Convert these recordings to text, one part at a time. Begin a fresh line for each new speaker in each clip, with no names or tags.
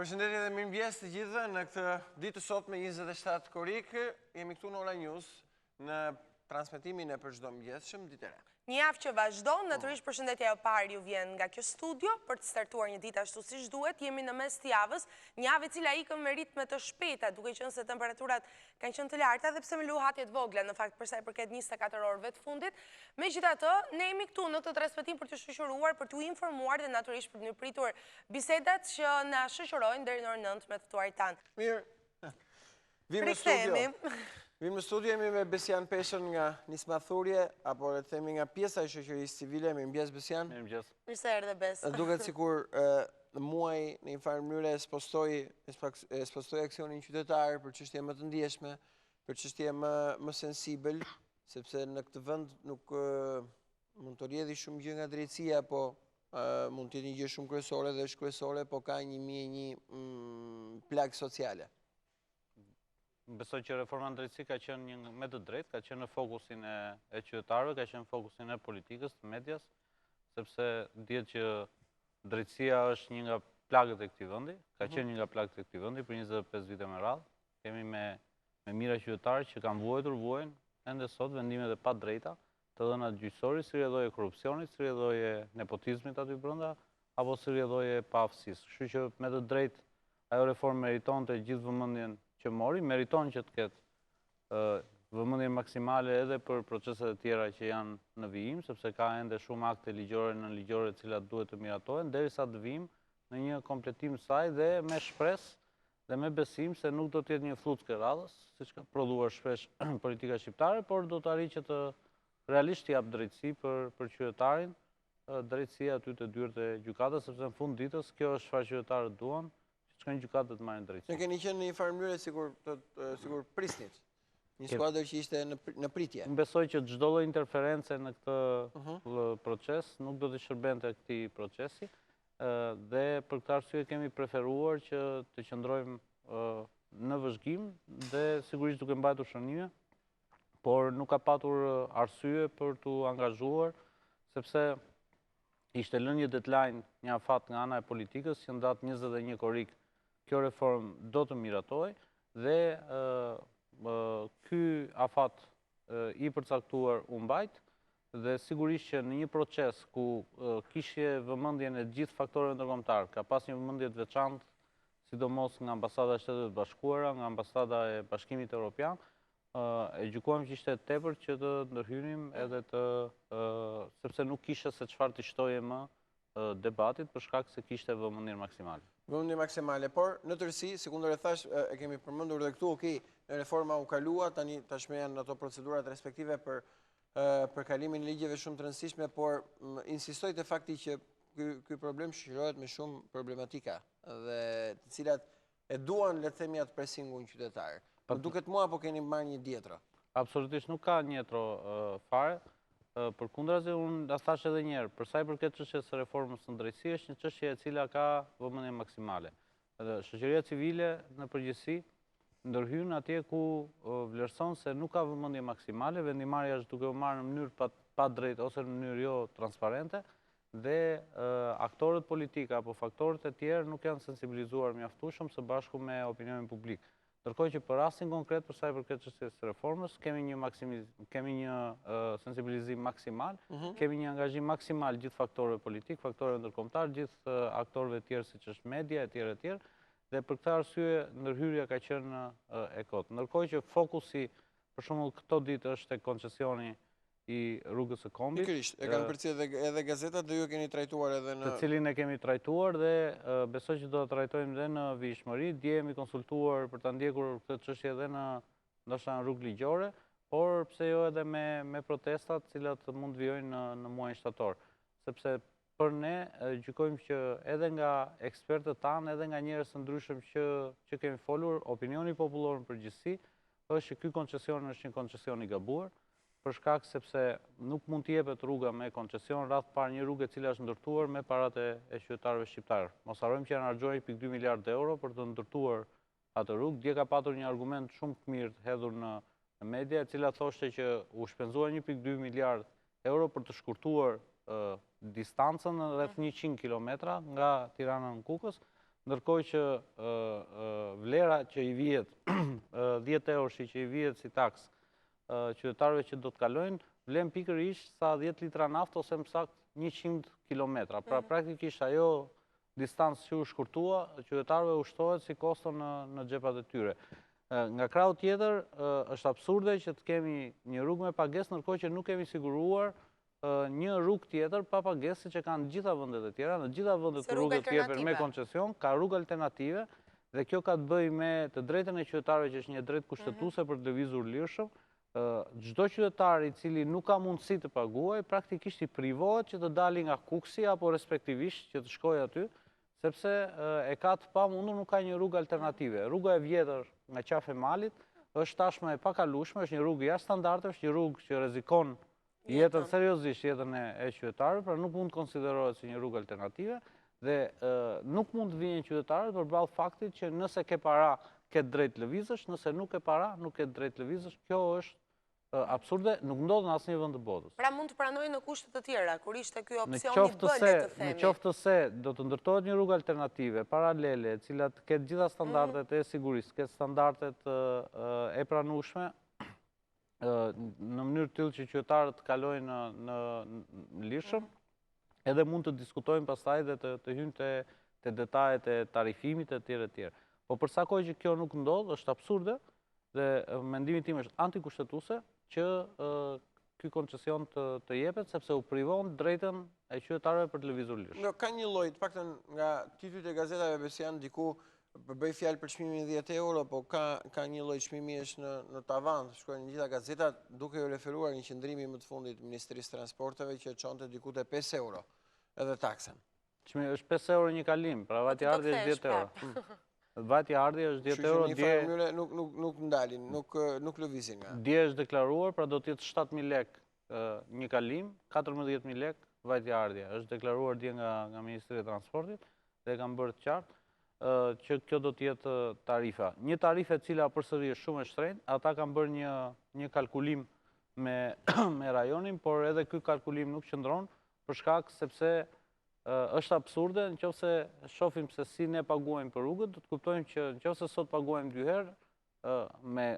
Përshëndetje dhe mirëmëngjes të gjithëve në këtë ditë të sotme 27 korrik, jemi këtu në Ola News në transmetimin e për çdo mëngjesshëm ditë e re.
Një javë që vazhdon, natyrisht përshëndetja e parë ju vjen nga kjo studio për të startuar një ditë ashtu siç duhet. Jemi në mes të javës, një javë e cila ikën me ritme të shpejta, duke qenë se temperaturat kanë qenë të larta dhe pse me luhatje të vogla në fakt për sa i përket 24 orëve të fundit. Megjithatë, ne jemi këtu në këtë transmetim për të shoqëruar, për t'u informuar dhe natyrisht për të pritur bisedat që na shoqërojnë deri në orën 9 me të ftuarit tanë.
Mirë. Vim në studio. Vim në studio jemi me Besian Peshën nga Nisma Thurje, apo le të themi nga pjesa e shoqërisë civile. Mirëmëngjes Besian.
Mirëmëngjes.
Mirë se erdhe Bes.
Duket sikur muaj në një farë mënyrë spostoi aksionin qytetar për çështje më të ndjeshme, për çështje më sensibël, sepse në këtë vend nuk mund të rrjedhë shumë gjë nga drejtësia, po mund të jetë një gjë shumë kryesore dhe është kryesore, po ka një plagë sociale.
Besoj që reforma në drejtësi ka qenë një me të drejtë, ka qenë në fokusin e qytetarëve, ka qenë në fokusin e politikës, të medias, sepse dihet që drejtësia është një nga plagët e këtij vendi, ka qenë një nga plagët e këtij vendi për 25 vite me radhë. Kemi me mira qytetarë që kanë vuajnë ende sot vendimet e pa drejta, të dhëna gjyqësori, si rrjedhoje korrupsionit, si rrjedhoje nepotizmit aty brenda, apo si rrjedhoje paaftësisë. Kështu që me të drejtë ajo reformë meritonte gjithë vëmendjen që mori, meriton që të ketë vëmendje maksimale edhe për proceset e tjera që janë në vijim, sepse ka ende shumë akte ligjore në ligjore të cilat duhet të miratohen, derisa të vijim në një kompletim saj dhe me shpresë dhe me besim se nuk do të jetë një fluckë radhës, siç ka prodhuar shpesh politika shqiptare, por do të arrijë që të realisht jap drejtësi për qytetarin, drejtësia aty të dyert e gjykatës, sepse në fund ditës kjo është çfarë qytetarët duan, që shkojnë gjykatët të marrin drejtësi.
Ne keni qenë në një farë mënyrë sikur prisnit. Një skuadër që ishte në pritje.
Unë besoj që çdo lloj interference në këtë proces nuk do të shërbente këtij procesi, dhe për këtë arsye kemi preferuar që të qëndrojmë në vëzhgim dhe sigurisht duke mbajtur shënime, por nuk ka patur arsye për t'u angazhuar, sepse ishte lënë një deadline, një afat nga ana e politikës, që në datë 21 korrik kjo reformë do të miratohej dhe ky afat i përcaktuar u mbajt, dhe sigurisht që në një proces ku kishte vëmendjen e gjithë faktorëve ndërkombëtar, ka pas një vëmendje të veçantë, sidomos nga ambasada e Shtetet Bashkuara, nga ambasada e Bashkimit Evropian, e gjykuam që ishte tepër që të ndërhynim edhe sepse nuk kishte se çfarë të shtoje më debatit për shkak se kishte vëmendjen maksimale.
Vëmendje maksimale, por në tërësi, sikundër e thash, e kemi përmendur dhe këtu, okay, reforma u kalua, tashmë janë ato procedurat respektive për kalimin e ligjeve shumë të rëndësishme, por insistoj te fakti që ky problem shoqërohet me shumë problematika dhe të cilat e duan le të themi atë presingun qytetar. Por duket mua apo keni marrë një dietro?
Absolutisht nuk ka një dietro fare. Përkundrazi, unë thash edhe një herë, për sa i përket çështjes së reformës në drejtësi, është një çështje e cila ka vëmendje maksimale. Shoqëria civile në përgjithësi ndërhyn atje ku vlerëson se nuk ka vëmendje maksimale, vendimarrja është duke u marrë në mënyrë pa drejtë ose në mënyrë jo transparente, dhe aktorët politikë apo faktorët e tjerë nuk janë sensibilizuar mjaftueshëm së bashku me opinionin publik. Ndërkohë që për rastin konkret, për sa i përket çështjes së reformës, kemi një sensibilizim maksimal, kemi një angazhim maksimal gjithë faktorëve politik, faktorëve ndërkombëtar, gjithë aktorëve të tjerë siç është media etj. Dhe për këtë arsye ndërhyrja ka qenë e kotë. Ndërkohë që fokusi për shembull këto ditë është tek koncesioni i rrugës së Kombit.
Pikërisht, e kanë përcjellë edhe gazetat dhe ju e keni trajtuar edhe në...
Të cilin e kemi trajtuar dhe besoj që do të trajtojmë dhe në vijshmëri. Dje jemi konsultuar për ta ndjekur këtë çështje edhe ndoshta në rrugë ligjore, por pse jo edhe me protestat, të cilat mund të vijojnë në muajin shtator. Sepse për ne gjykojmë që edhe nga ekspertët tanë, edhe nga njerëz të ndryshëm që kemi folur, opinioni popullor në përgjithësi është që ky koncesion është një koncesion i gabuar, për shkak sepse nuk mund të jepet rruga me koncesion radh parë një rrugë e cila është ndërtuar me paratë e qytetarëve shqiptar. Mos harrojmë që janë harxuar 1.2 miliard euro për të ndërtuar atë rrugë. Dje ka patur një argument shumë të mirë të hedhur në media, e cila thoshte që u shpenzuar 1.2 miliard euro për të shkurtuar distancën rreth 100 kilometra nga Tirana në Kukës, ndërkohë që vlera që i vihet, 10 euro që i vihet si taks qytetarëve që do të kalojnë, vlen pikërisht sa 10 litra naftë ose më saktë 100 kilometra. Pra praktikisht ajo distancë që u shkurtua, qytetarëve ushtohet si kosto në xhepat e tyre. Nga krau tjetër, është absurde që të kemi një rrugë me pagesë, ndërkohë që nuk kemi siguruar një rrugë tjetër pa pagesë që kanë gjitha vendet e tjera, në gjitha vendet ku rrugët jepen me koncesion, ka rrugë alternative dhe kjo ka të bëjë me të drejtën e qytetarëve që është një drejtë kushtetuese për të lëvizur lirshëm. Çdo qytetar i cili nuk ka mundësi të paguajë, praktikisht i privohet që të dali nga Kuksi apo respektivisht që të shkojë aty, sepse e ka të pamundur, nuk ka një rrugë alternative. Rruga e vjetër nga qafi e malit është tashmë e pakalueshme, është një rrugë jashtë standardeve, është një rrugë që rrezikon jetën seriozisht jetën e qytetarëve, pra nuk mund të konsiderohet si një rrugë alternative dhe nuk mund të vinë qytetarët përballë faktit që nëse ke para ke drejt lëvizësh, nëse nuk ke para nuk ke drejt lëvizësh. Kjo është absurde, nuk ndodh në asnjë vend të botës.
Pra mund të pranojë në kushte të tjera, kur ishte ky opsioni B, le të themi.
Në qoftë se do të ndërtohet një rrugë alternative, paralele, e cila të ketë gjitha standardet e sigurisë, ketë standardet e pranueshme, në mënyrë tillë që qytetarët kalojnë në lirshëm, edhe mund të diskutojmë pastaj dhe të hyjmë te detajet e tarifimit e tjerë e tjerë. Po për sa kohë që kjo nuk ndodh, është absurde dhe mendimi tim është antikushtetuese që ky koncesion të jepet, sepse u privon drejtën e qytetarëve për të lëvizur lirshëm.
Ka një lloj, të paktën nga titujt e gazetave Besian diku bëj fjalë për çmimin 10 euro, po ka një lloj çmimi është në tavan, shkojnë në gjitha gazetat, duke u referuar një qëndrimi më të fundit të Ministrisë së Transporteve që çonte diku te 5 euro edhe taksën.
Çmimi është 5 euro një kalim, pra vati ardhi është 10 euro. Vati ardhi është 10 euro,
dje nuk ndalin, nuk lëvizin nga.
Dje është deklaruar, pra do të jetë 7.000 lek një kalim, 14.000 lek vati ardhja. Është deklaruar dje nga Ministria e Transportit dhe kanë bërë të qartë që kjo do të jetë tarifa. Një tarifë e cila përsëri është shumë e shtrenjtë, ata kanë bërë një kalkulim me rajonin, por edhe ky kalkulim nuk qëndron për shkak sepse është absurde, nëse shohim se si ne paguajmë për rrugët, do të kuptojmë që nëse sot paguajmë 2 herë,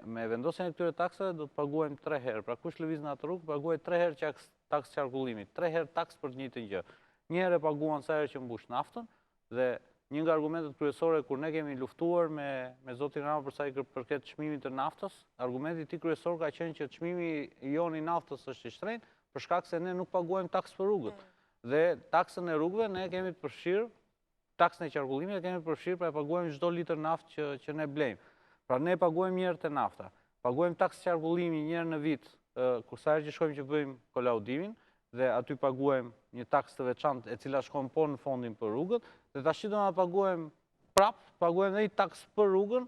me vendosjen e këtyre taksave do të paguajmë 3 herë. Pra kush lëviz në atë rrugë, paguaj 3 herë taks qarkullimit, 3 herë taks për të njëjtën gjë. Një herë paguan sa herë që mbush naftën dhe një nga argumentet kryesore kur ne kemi luftuar me zotin Rama për sa i përket çmimit të naftës, argumenti i tij kryesor ka qenë që çmimi i joni naftës është i shtrenjtë për shkak se ne nuk paguajmë taks për rrugët. Dhe taksën e rrugëve ne kemi të përfshirë, taksën e qarkullimit kemi të përfshirë, pra paguajmë çdo litër naftë që ne blejmë. Pra ne paguajmë një herë te nafta, paguajmë taksë qarkullimi një herë në vit, kur sa herë që shkojmë që bëjmë kolaudimin, dhe aty paguajmë një taksë të veçantë e cila shkon po në fondin për rrugët, dhe tash do na paguajmë prapë, paguajmë edhe një taksë për rrugën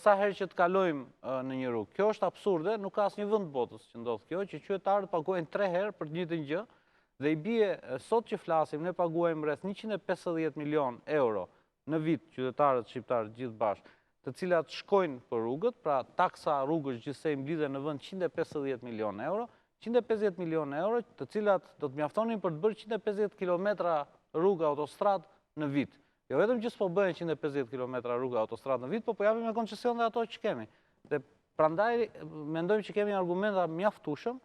sa herë që të kalojmë në një rrugë. Kjo është absurde, nuk ka asnjë vend të botës që ndodh kjo, që qytetarët paguajnë 3 herë për të njëjtën gjë, dhe i bie sot që flasim, ne paguajmë rreth 150 milion euro në vit qytetarët shqiptarë gjithë bashkë, të cilat shkojnë për rrugët, pra taksa rrugës gjithsej mblidhe në vend 150 milion euro, 150 milion euro, të cilat do të mjaftonin për të bërë 150 kilometra rrugë autostradë në vit. Jo vetëm që s'po bëhen 150 kilometra rrugë autostradë në vit, po japim me koncesion dhe ato që kemi. Dhe prandaj mendojmë që kemi argumenta mjaftueshëm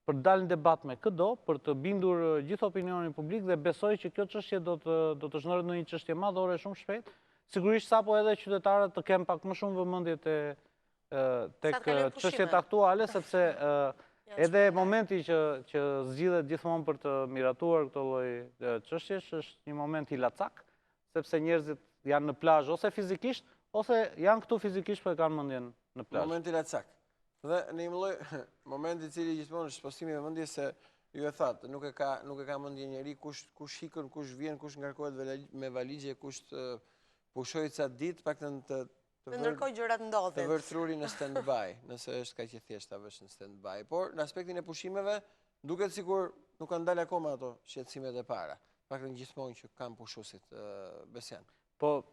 për të dalë në debat me këdo, për të bindur gjithë opinionin publik dhe besoj që kjo çështje do të zhnohet në një çështje madhore shumë shpejt. Sigurisht sapo edhe qytetarët të kenë pak më shumë vëmendje tek çështjet aktuale, sepse edhe momenti që zgjidhet gjithmonë për të miratuar këtë lloj çështjesh është një moment i lacak, sepse njerëzit janë në plazh ose fizikisht ose janë këtu fizikisht por kanë mendjen në plazh.
Moment i lacak. Dhe në një lloj moment i cili gjithmonë është postimi i mendjes se ju e thatë, nuk e ka mendje njeri kush hikën, kush vjen, kush ngarkohet me valigje, kush pushoi ca ditë, paktën
ndërkohë gjërat ndodhin.
Të vërë trurin në stand-by, nëse është kaq e thjeshtë ta vësh në stand-by. Por në aspektin e pushimeve, duket sikur nuk kanë dalë akoma ato shqetësimet e para. Paktën gjithmonë që kanë pushuesit Besian.
Po,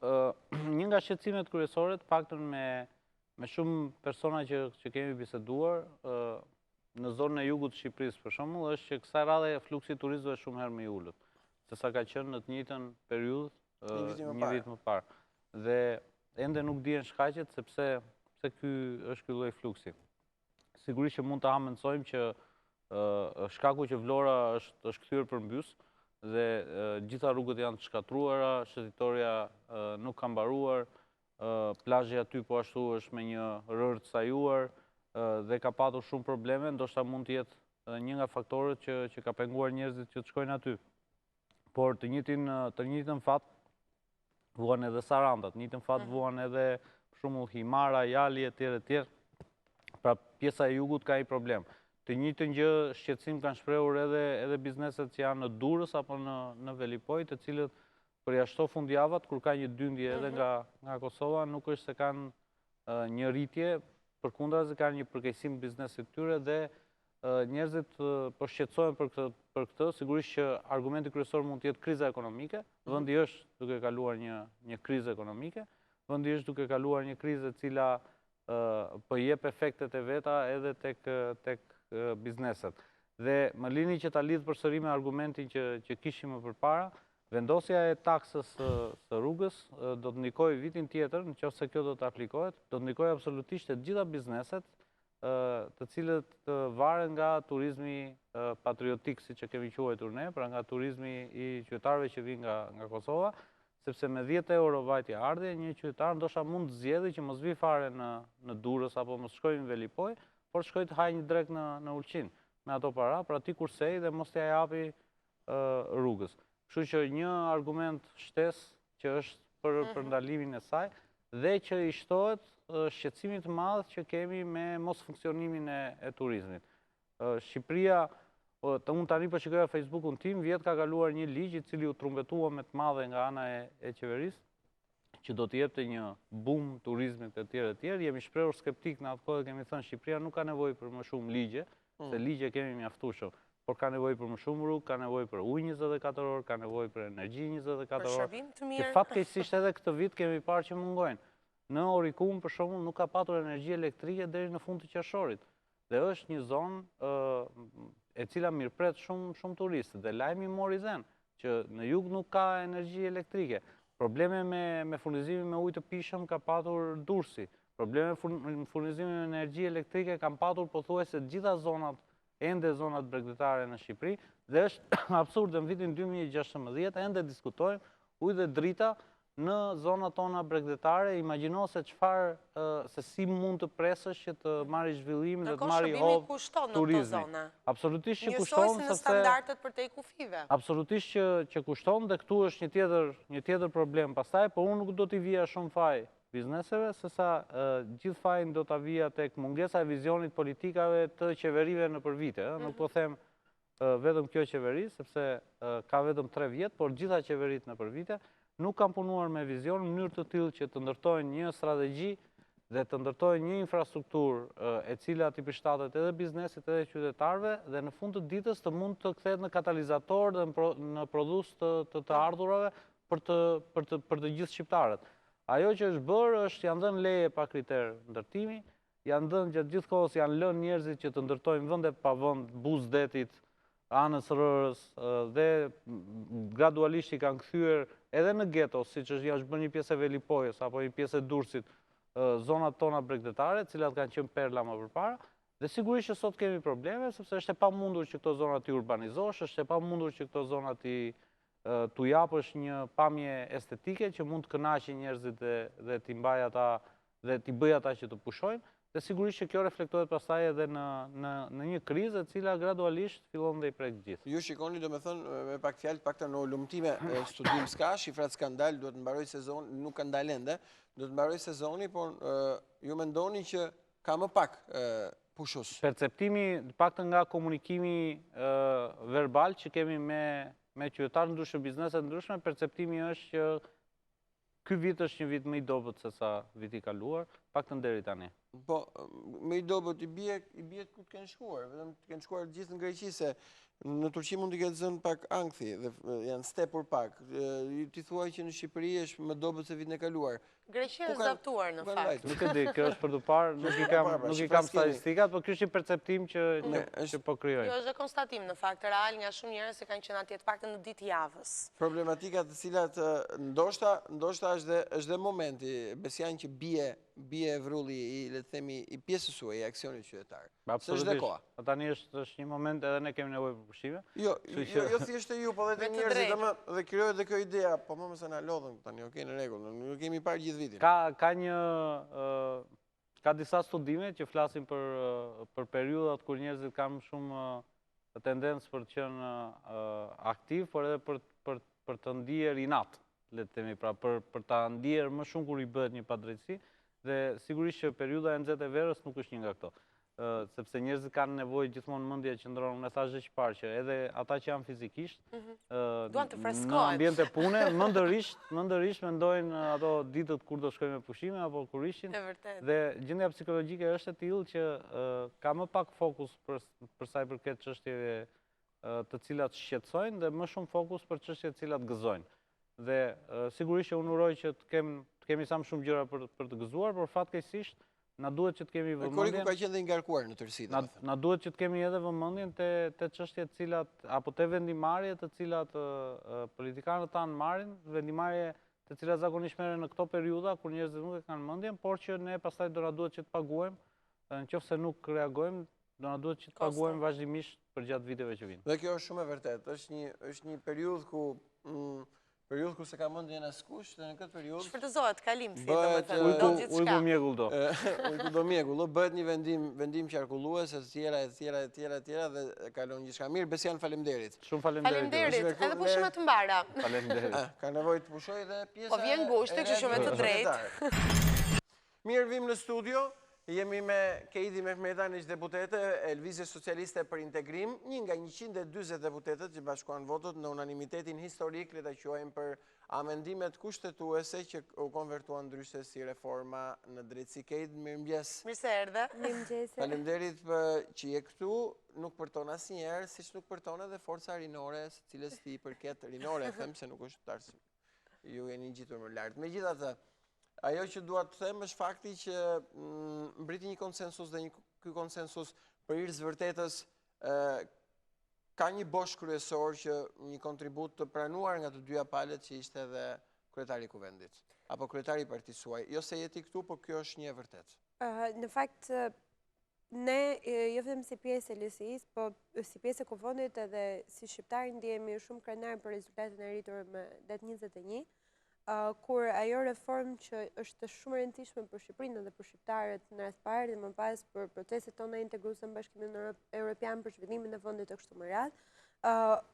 një nga shqetësimet kryesore, paktën me shumë persona që kemi biseduar në zonën e jugut të Shqipërisë, për shembull, është që kësaj radhe fluksi i turistëve është shumë herë më i ulët, se sa ka qenë në të njëjtën periudhë një vit më parë. Dhe ende nuk dihen shkaqet sepse ky është ky lloj fluksi. Sigurisht që mund të amendësojmë që shkaku që Vlora është kthyer përmbys dhe gjitha rrugët janë të shkatruara, shëtitoria nuk ka mbaruar, plazhi aty po ashtu është me një rërë të sajuar dhe ka patur shumë probleme, ndoshta mund të jetë një nga faktorët që ka penguar njerëzit që të shkojnë aty. Por të njëjtën fat vuan edhe Sarandat, të njëjtën fat vuan edhe për shembull Himara, Jali etj. Pra pjesa e jugut ka një problem. Të njëjtën gjë shqetësim kanë shprehur edhe bizneset që janë në Durrës apo në Velipoj, të cilët përjashto fundjavat kur ka një dyndje edhe nga Kosova, nuk është se kanë një rritje, përkundrazi kanë një përkeqësim biznesit tyre dhe njerëzit po shqetësohen për këtë, sigurisht që argumenti kryesor mund të jetë kriza ekonomike, vendi është duke kaluar një krizë ekonomike, vendi është duke kaluar një krizë e cila po jep efektet e veta edhe tek bizneset. Dhe më lini që ta lidh përsëri me argumentin që kishim më përpara, vendosja e taksës së rrugës do të ndikojë vitin tjetër, nëse kjo do të aplikohet, do të ndikojë absolutisht te gjitha bizneset, të cilët varen nga turizmi patriotik, siç e kemi quajtur ne, pra nga turizmi i qytetarëve që vijnë nga Kosova, sepse me 10 euro vajtje ardhje, një qytetar ndoshta mund të zgjedhë që mos vi fare në Durrës apo mos shkojë në Velipoj, por shkojë të hajë një drek në Ulqin me ato para, pra ti kursej dhe mos t'ia japi rrugës. Kështu që një argument shtesë që është për ndalimin e saj dhe që i shtohet shqetësimit të madh që kemi me mos funksionimin e turizmit. Shqipëria, unë tani po shikoja Facebookun tim, vjet ka kaluar një ligj i cili u trumbetua me të madhe nga ana e qeverisë, që do të jepte një boom turizmit e tjerë. Jemi shprehur skeptik në atë kohë, kemi thënë Shqipëria nuk ka nevojë për më shumë ligje, se ligje kemi mjaftueshëm, por ka nevojë për më shumë rrugë, ka nevojë për ujë 24 orë, ka nevojë për energji 24 orë. Që fatkeqësisht edhe këtë vit kemi parë që mungojnë. Në Orikum, për shembull, nuk ka patur energji elektrike deri në fund të qershorit. Dhe është një zonë e cila mirëpret shumë turistë. Dhe lajmi mori zen, që në jug nuk ka energji elektrike. Probleme me furnizimin me ujë të pishëm ka patur Durrësi. Probleme me furnizimin me energji elektrike kanë patur pothuajse gjitha zonat, ende zonat bregdetare në Shqipëri, dhe është absurd në vitin 2016 ende diskutojmë ujë dhe drita në zonat tona bregdetare. Imagjino se si mund të presësh që të marrë zhvillim dhe të marrë hov turizmi. Absolutisht që kushton,
në standardet për te i kufive.
Absolutisht që kushton dhe këtu është një tjetër problem pastaj, por unë nuk do t'i vija shumë faj bizneseve, sesa gjithë fajin do t'a vija tek mungesa e vizionit politikave të qeverive në për vite. Nuk po them vetëm kjo qeveri, sepse ka vetëm 3 vjet, por gjitha qeverit në për vite, nuk kanë punuar me vizion në mënyrë të tillë që të ndërtojnë një strategji dhe të ndërtojnë një infrastrukturë e cila t'i përshtatet edhe biznesit edhe qytetarëve dhe në fund të ditës të mund të kthehet në katalizator dhe në prodhues të ardhurave për të gjithë shqiptarët. Ajo që është bërë është janë dhënë leje pa kriter ndërtimi, janë dhënë gjatë gjithë kohës janë lënë njerëzit që të ndërtojnë vende pa vend, Buzdetit, Anës Rërës dhe gradualisht i kanë kthyer edhe në geto, siç është bërë një pjesë e Velipojës apo një pjesë e Durrësit, zonat tona bregdetare, cilat kanë qenë perla më përpara, dhe sigurisht që sot kemi probleme, sepse është e pamundur që këto zona t'i urbanizosh, është e pamundur që këto zona t'u japësh një pamje estetike që mund të kënaqë njerëzit dhe t'i mbaj ata dhe t'i bëj ata që të pushojnë. Dhe sigurisht që kjo reflektohet pastaj edhe në një krizë e cila gradualisht fillon dhe i prek gjithë.
Ju shikoni, domethënë, me pak fjalë, pakta në ulëmtime, studim s'ka, shifrat skandal, duhet të mbaroj sezoni, nuk ka ndalë ende, duhet të mbaroj sezoni, por ju mendoni që ka më pak pushues.
Perceptimi, paktën nga komunikimi verbal që kemi me qytetarë ndryshme, bizneset ndryshme, perceptimi është që ky vit është një vit më i dobët se sa viti i kaluar, paktën deri tani.
Po, më i dobët i bie ku të kenë shkuar, vetëm të kenë shkuar gjithë në Greqi, se Në Turqi mund të ketë zënë pak ankthi dhe janë stepur pak. Ti thuaj që në Shqipëri është më dobët se vitin e kaluar.
Greqia është adaptuar në fakt.
Nuk e di, kjo është për të parë, nuk i kam statistikat, por kjo është i perceptim që po krijoj.
Kjo është konstatim në fakt real nga shumë njerëz që kanë qenë atje të paktën në ditë javës.
Problematika të cilat ndoshta është dhe momenti, besian që bie vrulli le të themi i pjesës suaj i aksionit qytetar.
Absolutisht. Tani është një moment edhe ne kemi nevojë për pushime.
Jo thjesht ju, po dhe të njerëzit dhe krijohet dhe kjo idea, po më mëse na lodhën tani, okej, në rregull, nuk kemi parë gjithë vitin.
Ka disa studime që flasin për periudat kur njerëzit kanë shumë tendencë për të qenë aktiv, por edhe për të ndier inat, le të themi, pra për ta ndier më shumë kur i bëhet një padrejtësi, dhe sigurisht që periuda e nxehtë e verës nuk është një nga këto. Sepse njerëzit kanë nevojë gjithmonë mendja e qëndron, unë e thash që parë që edhe ata që janë fizikisht në ambiente pune, mëndërisht mendojnë ato ditët kur do shkojmë me pushime apo kur ishin. Dhe gjendja psikologjike është e tillë që ka më pak fokus për sa i përket çështjeve të cilat shqetësojnë dhe më shumë fokus për çështje të cilat gëzojnë. Dhe sigurisht që unë uroj që të kemi sa më shumë gjëra për të gëzuar, por fatkeqësisht na duhet që të kemi vëmendjen.
Koriku ka qenë dhe i ngarkuar në tërësi.
Na duhet që të kemi edhe vëmendjen te çështjet të cilat apo te vendimarrjet të cilat politikanët tanë marrin, vendimarrje të cilat zakonisht merren në këto periudha kur njerëzit nuk e kanë mendjen, por që ne pastaj do na duhet që të paguajmë, nëse nuk reagojmë, do na duhet që të paguajmë vazhdimisht për gjatë viteve që vinë.
Dhe kjo është shumë e vërtetë. Është një periudhë ku se ka mendjen askush, dhe në këtë periudhë
shpërtëzohet kalim,
ujku mjegull do.
Ujku do mjegull, bëhet një vendim qarkullues, e tjera dhe kalon gjithçka mirë. Besian, faleminderit.
Shumë faleminderit.
Edhe pushime të mbara.
Faleminderit.
Ka nevojë të pushoj dhe pjesa.
Po vjen ngushtë, kështu që me të drejtë.
Mirë, vim në studio. Jemi me Keidi Mehmetan, ish deputete e Lëvizjes Socialiste për Integrim, një nga 140 deputetët që bashkuan votët në unanimitetin historik, le ta quajmë, për amendimet kushtetuese që u konvertuan ndryshe si reforma në drejtësi. Keidi, mirëmëngjes.
Mirë se erdhe.
Mirëmëngjes.
Faleminderit që je këtu, nuk përton asnjëherë, siç nuk përton edhe forca rinore, së cilës ti përket rinore, them se nuk është tars. Ju jeni ngjitur më lart. Megjithatë, ajo që dua të them është fakti që mbriti një konsensus dhe ky konsensus për hir të vërtetës ka një bosh kryesor që një kontribut të pranuar nga të dyja palët që ishte edhe kryetari i kuvendit apo kryetari i partisë suaj. Jo se jeti këtu, por kjo është një e vërtetë.
Në fakt ne jo vetëm si pjesë e LSI-s, po si pjesë e kuvendit edhe si shqiptarë ndihemi shumë krenar për rezultatin e arritur me datë 21. Kur ajo reformë që është shumë e rëndësishme për Shqipërinë dhe për shqiptarët në radhë parë dhe më pas për proceset tona integruese në Bashkimin Evropian për zhvillimin e vendit të kështu me radhë,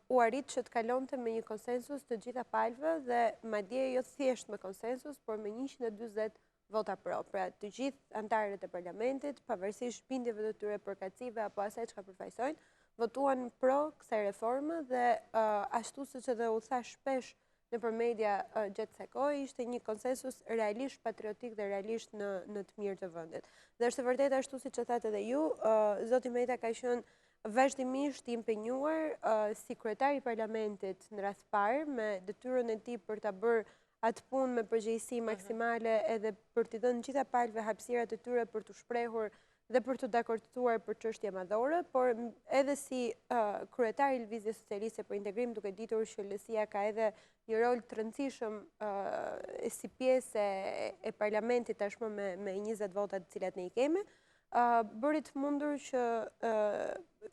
u arrit që të kalonte me një konsensus të gjitha palëve dhe madje jo thjesht me konsensus, por me 140 vota pro. Pra të gjithë anëtarët e parlamentit, pavarësisht bindjeve të tyre përkatësive apo asaj çka përfaqësojnë, votuan pro kësaj reforme dhe ashtu siç edhe u tha shpesh nëpër media gjatë kësaj kohe, ishte një konsensus realisht patriotik dhe realisht në të mirë të vendit. Dhe është e vërtetë ashtu siç e thatë edhe ju, zoti Meta ka qenë vazhdimisht i impenjuar si kryetari i parlamentit në radhë parë me detyrën e tij për ta bërë atë punë me përgjegjësi maksimale edhe për t'i dhënë gjitha palëve hapësirat e tyre për të shprehur dhe për të dakortuar për çështje madhore, por edhe si kryetari i Lëvizjes Socialiste për Integrim, duke ditur që LSI-ja ka edhe një rol të rëndësishëm si pjesë e parlamentit tashmë me 20 vota të cilat ne i kemi, bëri të mundur që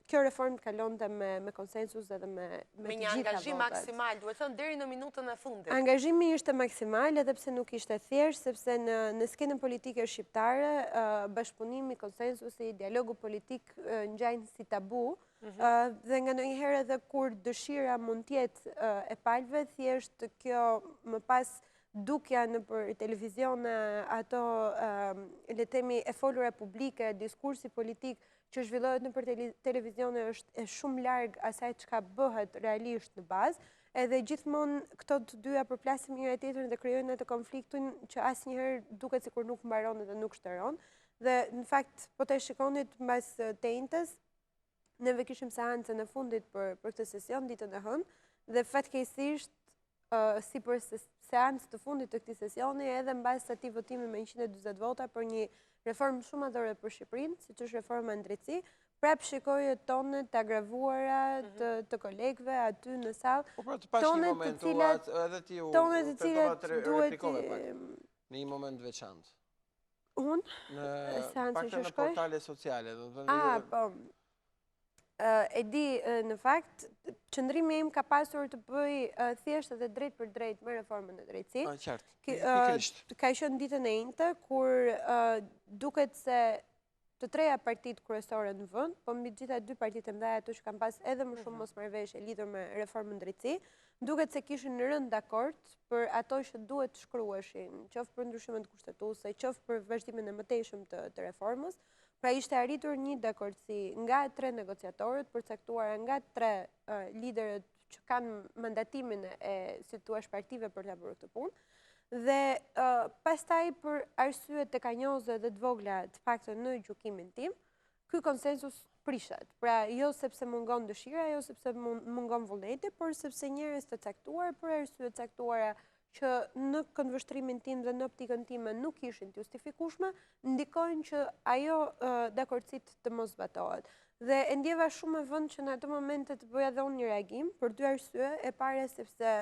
kjo reformë kalonte me konsensus edhe me të gjitha votat.
Me një angazhim maksimal, duhet thënë deri në minutën e fundit.
Angazhimi ishte maksimal edhe pse nuk ishte thjesht, sepse në skenën politike shqiptare, bashkëpunimi, konsensusi, dialogu politik ngjajnë si tabu, dhe nga ndonjëherë edhe kur dëshira mund të jetë e palëve, thjesht kjo më pas dukja në për televizione, ato le të themi e folura publike, diskursi politik që zhvillohet në për televizione është shumë larg asaj çka bëhet realisht në bazë, edhe gjithmonë këto të dyja përplasin njëra tjetrën dhe krijojnë atë konfliktin që asnjëherë duket sikur nuk mbaron dhe nuk shtëron. Dhe në fakt po të shikonit mbas Tejntës, neve kishim seancën e fundit për këtë sesion, ditën e hënë, dhe fatkeqësisht si për seancë të fundit të këtij sesioni, edhe mbas atij votimi me 140 vota për një reformë shumë madhore për Shqipërinë, siç është reforma në drejtësi, prap shikoj tonet të agravuara të kolegëve aty në sallë.
Po pra të pash një moment, edhe ti u tentova të replikove pak në një moment veçantë.
Unë?
Pak në portale sociale.
Po. E di, në fakt, qëndrimi im ka pasur të bëj thjesht edhe drejt për drejt me reformën e drejtësi.
Qartë, pikërisht.
Ka qenë ditën e njëjtë, kur duket se të treja partit kryesore në vend, po mbi gjitha dy partitë e mëdha ato që kanë pas edhe më shumë mosmarrëveshje lidhur me reformën e drejtësi, duket se kishin rënë dakord për ato që duhet të shkruheshin, qoftë për ndryshimet kushtetuese, qoftë për vazhdimin e mëtejshëm të reformës. Pra ishte arritur një dakordsi nga 3 negociatorët, përcaktuara nga 3 liderët që kanë mandatimin e si thua partive për ta bërë këtë punë. Dhe pastaj për arsye tekanjoze dhe të vogla të paktën në gjykimin tim, ky konsensus prishet. Pra jo sepse mungon dëshira, jo sepse mungon vullneti, por sepse njerëz të caktuar për arsye të caktuara që në këndvështrimin tim dhe në optikën time nuk ishin të justifikueshme, ndikojnë që ajo dakordësit të mos zbatohet. Dhe e ndjeva shumë e vënd që në ato momente të bëja dhe unë një reagim, për 2 arsye, e pare sepse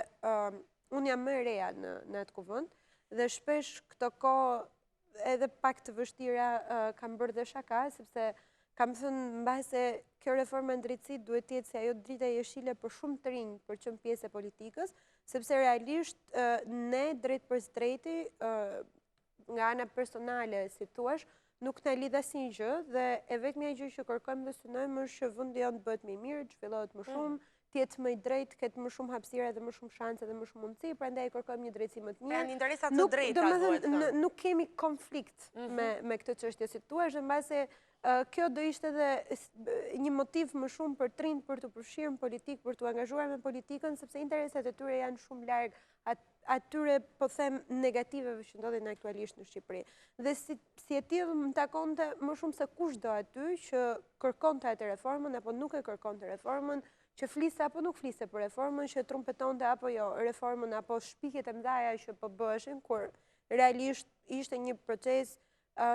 unë jam më e reja në atë kuvend, dhe shpesh këto kohë edhe pak të vështira kam bërë dhe shaka, sepse kam thënë mbase kjo reforma në drejtësi duhet të jetë se ajo drita jeshile për shumë të rinj për qenë pjesë e politikës, sepse realisht ne drejt për drejti nga ana personale, si thuash, nuk na lidh asnjë gjë dhe e vetmja gjë që kërkojmë dhe synojmë është që vendi jon të bëhet më i mirë, të zhvillohet më shumë, të jetë më i drejtë, ketë më shumë hapësira dhe më shumë shanse dhe më shumë mundësi, prandaj kërkojmë një drejtësi më të mirë.
Janë interesat të drejta duhet.
Nuk kemi konflikt me këtë çështje, si thua, dhe mbase kjo do ishte edhe një motiv më shumë për trinj për të përfshirë në politikë, për të angazhuar me politikën, sepse interesat e tyre janë shumë larg atyre, po them, negativeve që ndodhin aktualisht në Shqipëri. Dhe si e tillë më takonte më shumë se kushdo aty që kërkonte atë reformën apo nuk e kërkonte reformën, që fliste apo nuk fliste për reformën, që trumpetonte apo jo reformën, apo shpikjet e mëdha që po bëheshin, kur realisht ishte një proces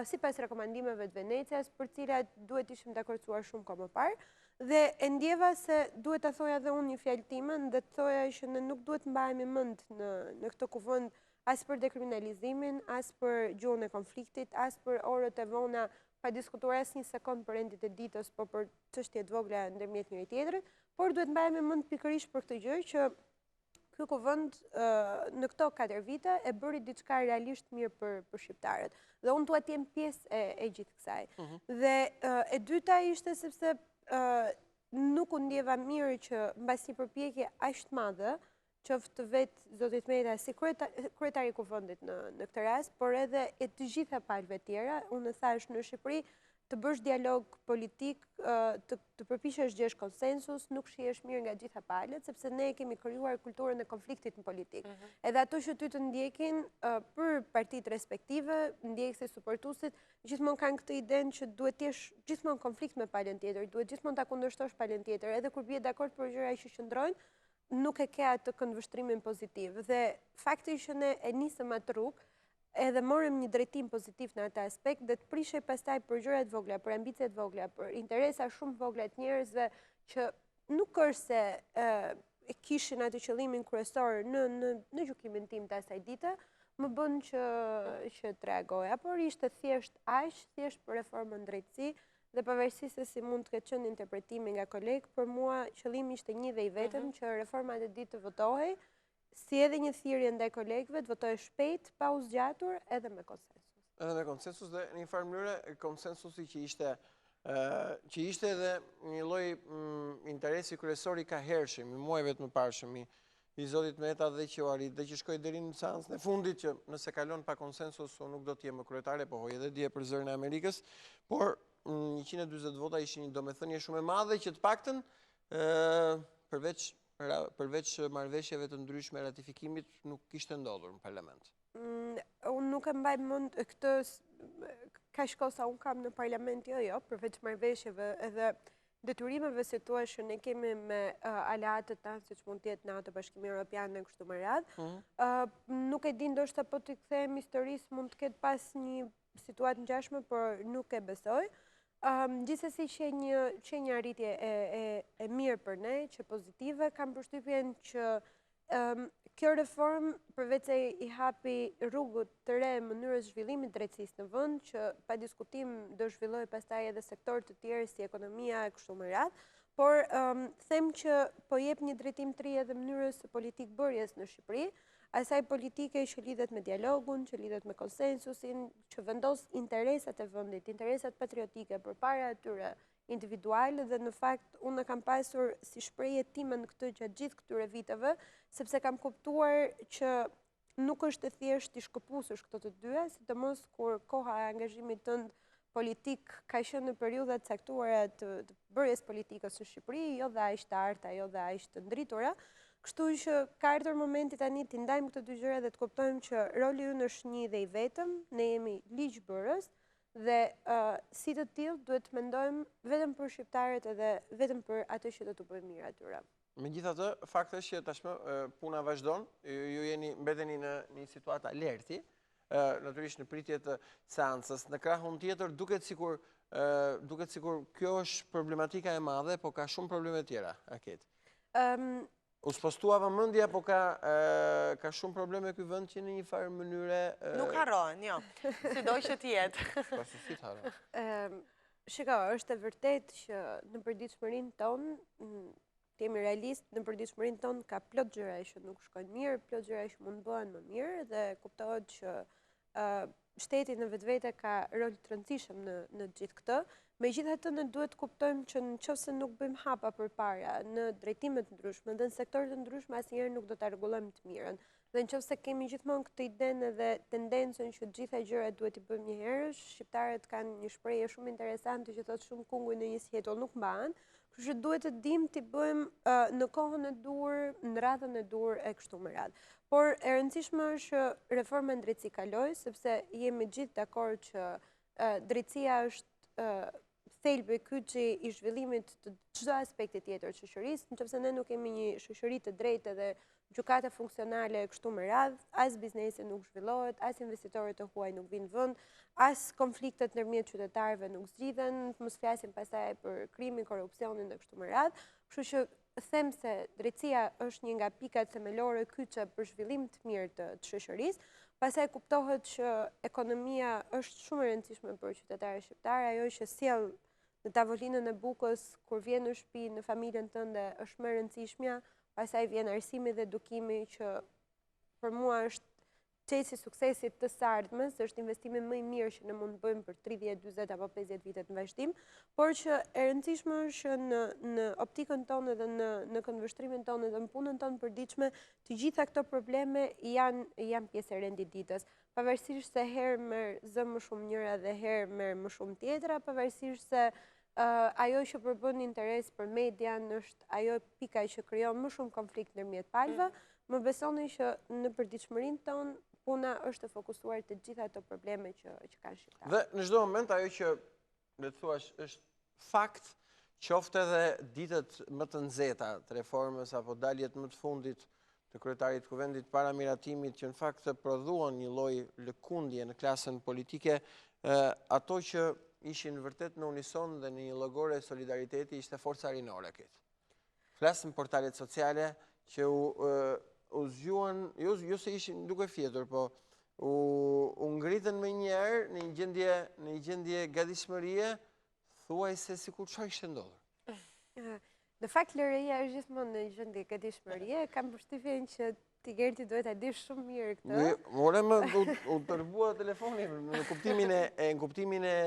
sipas rekomandimeve të Venecias, për cilat duhet ishim të akordsuar shumë kohë më parë, dhe e ndjeva se duhet ta thoja edhe unë një fjalë timen, dhe të thoja që ne nuk duhet mbahemi mend në këtë kuvend as për dekriminalizimin, as për gjuhën e konfliktit, as për orët e vona, pa diskutuar asnjë sekond për rendit e ditës, po për çështje të vogla ndërmjet njëri tjetrit, por duhet mbahemi mend pikërisht për këtë gjë që ky kuvend në këto 4 vite e bëri diçka realisht mirë për shqiptarët. Dhe unë dua të jem pjesë e gjithë kësaj. Dhe e dyta ishte sepse nuk u ndjeva mirë që mbas një përpjekje aq të madhe, qoftë vetë zotit Meta si kryetari i kuvendit në këtë rast, por edhe e të gjitha palëve tjera, unë thash në Shqipëri të bësh dialog politik, të përpiqesh gjesh konsensus, nuk shihesh mirë nga gjitha palët, sepse ne kemi krijuar kulturën e konfliktit në politikë. Edhe ato që ty të ndjekin për partitë respektive, ndjekësit, suportuesit, gjithmonë kanë këtë idenë që duhet të jesh gjithmonë konflikt me palën tjetër, duhet gjithmonë ta kundërshtosh palën tjetër, edhe kur bie dakord për gjëra që qëndrojnë, nuk e ke atë këndvështrimin pozitiv. Dhe fakti që ne e nisëm atë rrugë, edhe morëm një drejtim pozitiv në atë aspekt dhe të prishej pastaj për gjëra të vogla, për ambicie të vogla, për interesa shumë vogla të njerëzve që nuk është se kishin atë qëllimin kryesor në gjykimin tim të asaj dite, më bën që të reagoja, por ishte thjesht thjesht për reformën drejtësi dhe pavarësisht se si mund të ketë qenë interpretimi nga kolegë, për mua qëllimi ishte një dhe i vetëm që reforma e ditë të votohej, si edhe një thirrje ndaj kolegëve të votojë shpejt, pa u zgjatur, edhe me konsensus.
Edhe me konsensus dhe në një farë mënyrë konsensusi që ishte edhe një lloj interesi kryesor i kahershëm, i muajve të mëparshëm i zotit Meta dhe që u arrit dhe që shkoi deri në seancën e fundit që nëse kalon pa konsensus unë nuk do të jem më kryetare, po hoj edhe dje për zërin e Amerikës, por 140 vota ishin një domethënie shumë e madhe që të paktën përveç marrëveshjeve të ndryshme ratifikimit nuk kishte ndodhur në parlament.
Unë nuk e mbaj mend këtë kaq kohë sa unë kam në parlament, jo, përveç marrëveshjeve edhe detyrimeve si thua që ne kemi me aleatët tanë, siç mund të jetë NATO, Bashkimi Evropian e kështu me radhë, nuk e di ndoshta po t'i kthehemi historisë mund të ketë pas një situatë ngjashme, por nuk e besoj. Gjithsesi që një arritje e mirë për ne, që pozitive, kam përshtypjen që kjo reform, përveç se i hapi rrugët të re mënyrës zhvillimit drejtësisë në vend, që pa diskutim do zhvilloj pastaj edhe sektor të tjerë si ekonomia e kështu me radhë, por them që po jep një drejtim të ri edhe mënyrës së politikë bërjes në Shqipëri, asaj politike që lidhet me dialogun, që lidhet me konsensusin, që vendos interesat e vendit, interesat patriotike përpara atyre individuale, dhe në fakt unë kam pasur si shprehje time në këtë gjatë gjithë këtyre viteve, sepse kam kuptuar që nuk është e thjesht të shkëpusësh këto të dyja, sidomos kur koha e angazhimit tënd politik ka qenë në periudha të caktuara të bërjes politikës në Shqipëri, jo dhe aq të arta, jo dhe aq të ndritura. Kështu që ka ardhur momenti tani të ndajmë këto dy gjëra dhe të kuptojmë që roli ynë është një dhe i vetëm, ne jemi ligjbërës, dhe si të tillë duhet të mendojmë vetëm për shqiptarët edhe vetëm për atë që do të bëjmë mirë atyre.
Megjithatë, fakti është që tashmë puna vazhdon, ju mbeteni në një situatë alerti, natyrisht në pritje të seancës. Në krahun tjetër duket sikur kjo është problematika e madhe, po ka shumë probleme tjera, Aket. U spostua vëmendja, po ka shumë probleme ky vend që në një farë mënyre
nuk harrohen, jo. Sido që të jetë.
Po si të harrohen.
Shiko, është e vërtet që në përditshmërinë tonë, të jemi realist, në përditshmërinë tonë ka plot gjëra që nuk shkojnë mirë, plot gjëra që mund bëhen më mirë, dhe kuptohet që shteti në vetvete ka rol të rëndësishëm në gjithë këtë. Megjithatë, ne duhet kuptojmë që nëse nuk bëjmë hapa përpara në drejtime të ndryshme dhe në sektore të ndryshme, asnjëherë nuk do ta rregullojmë të mirën. Dhe nëse kemi gjithmonë këtë idenë dhe tendencën që të gjitha gjërat duhet i bëjmë një herësh, shqiptarët kanë një shprehje shumë interesante që thotë shumë kunguj në një sjetull nuk mbahen, kështu që duhet të dimë t'i bëjmë në kohën e dur, në radhën e dur e kështu me radhë. Por e rëndësishme është reforma në drejtësi kaloj, sepse jemi gjithë dakord që drejtësia është thelbi kyçi i zhvillimit të çdo aspekti tjetër të shoqërisë, nëse ne nuk kemi një shoqëri të drejtë dhe gjykata funksionale kështu me radhë, as biznesi nuk zhvillohet, as investitorët të huaj nuk vinë vend, as konfliktet ndërmjet qytetarëve nuk zgjidhen, mos flasim pastaj për krimin, korrupsionin dhe kështu me radhë. Kështu që them se drejtësia është një nga pikat themelore kyçe për zhvillim të mirë të shoqërisë. Pastaj kuptohet që ekonomia është shumë e rëndësishme për qytetarët shqiptarë, ajo që sjell në tavolinën e bukës, kur vjen në shtëpi, në familjen tënde, është më e rëndësishmja, pastaj vjen arsimi dhe edukimi, që për mua është çelësi i suksesit të së ardhmes, është investimi më i mirë që ne mund të bëjmë për 30, 40 apo 50 vite në vazhdim, por që e rëndësishme është që në optikën tonë dhe në këndvështrimin tonë dhe në punën tonë përditshme, të gjitha këto probleme janë pjesë e rendititës. Pavarësisht se herë merr zë më shumë njëra dhe herë merr më shumë tjetra, pavarësisht se ajo që përbën interes për median është ajo pika që krijon më shumë konflikt ndërmjet palëve, më besoni që në përditshmërinë tonë puna është të fokusuar të gjitha ato probleme që kanë shqiptarët.
Dhe në çdo moment ajo që le të thuash është fakt, qoftë edhe ditët më të nxehta të reformës apo daljet më të fundit të kryetarit të kuvendit para miratimit, që në fakt prodhuan një lloj lëkundje në klasën politike, ato që ishin vërtet në unison dhe në një llogore solidariteti ishte forca rinore këtë. Flasën portalet sociale që u zgjuan, jo se ishin duke fjetur, po u ngritën me njerë në një gjendje gatishmërie, thuajse sikur çfarë ishte ndodhur.
Në fakt lëreja është gjithmonë në gjendje gatishmërie, kam përshtypjen që ti Gerti duhet ta dish shumë mirë këtë.
More më u tërbua telefoni në kuptimin e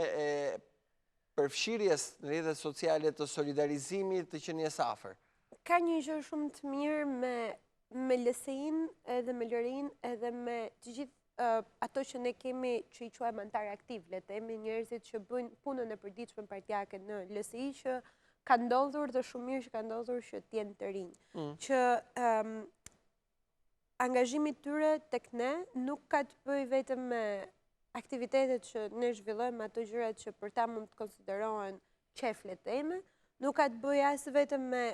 përfshirjes në rrjetet sociale të solidarizimit, të qenies afër.
Ka një gjë shumë të mirë me LSI-n edhe me LRI-n edhe me të gjithë ato që ne kemi që i quajmë antar aktiv, le të themi njerëzit që bëjnë punën e përditshme partijake në LSI, që ka ndodhur dhe shumë mirë që ka ndodhur që të jenë të rinj. Që angazhimi tyre tek ne nuk ka të bëjë vetëm me aktivitetet që ne zhvillojmë, ato gjërat që për ta mund të konsiderohen qef, le të themi, nuk ka të bëjë as vetëm me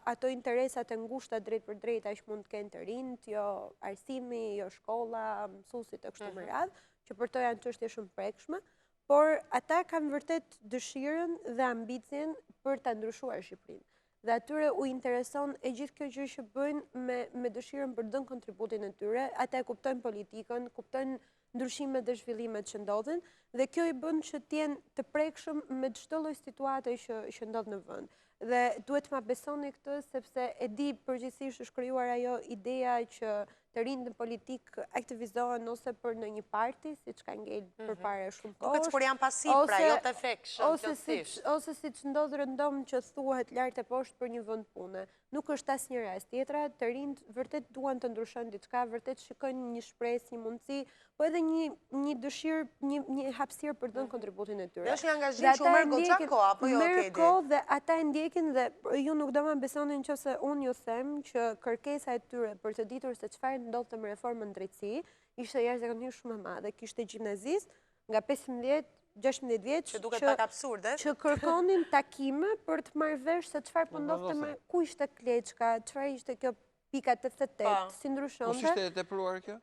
ato interesat e ngushta drejt për drejt që mund të kenë të rinjt, jo arsimi, jo shkolla, mësuesit e kështu me radhë, që për to janë çështje shumë prekshme, por ata kanë vërtet dëshirën dhe ambicien për ta ndryshuar Shqipërinë. Dhe atyre u intereson e gjithë kjo gjë që bëjnë me dëshirën për dhënë kontributin e tyre, ata e kuptojnë politikën, kuptojnë ndryshimet dhe zhvillimet që ndodhin, dhe kjo i bën që t'jenë të prekshëm me çdo lloj situate që ndodh në vend. Dhe duhet ma besoni këtë, sepse e di përgjithsisht është krijuar ajo ideja që të rinjt në politik aktivizohen ose për në një parti, siç ka ngel përpara shumë kohësh.
Duket sikur janë pasiv, pra jo të efektshëm plotësisht.
Ose siç ndodh rëndom që thuhet lart e poshtë për një vend pune. Nuk është asnjë rast tjetra, të rinjt vërtet duan të ndryshojnë diçka, vërtet shikojnë një shpresë, një mundësi, po edhe një dëshirë, një hapësirë për dhënë kontributin e tyre.
Është një angazhim që merr goxha kohë, apo jo,
merr kohë dhe ata e ndjekin dhe ju nuk do ma besoni nëse unë ju them që kërkesa e tyre për të ditur se çfarë ndodhte me reformën drejtësi, ishte jashtëzakonisht shumë e madhe. Kishte gjimnazist nga 15-16 vjeç
që duket pak absurde,
që kërkonin takime për të marrë vesh se çfarë po ndodhte me ku ishte Kleçka, çfarë ishte kjo pika 88, si ndryshonte.
Mos ishte e tepruar kjo?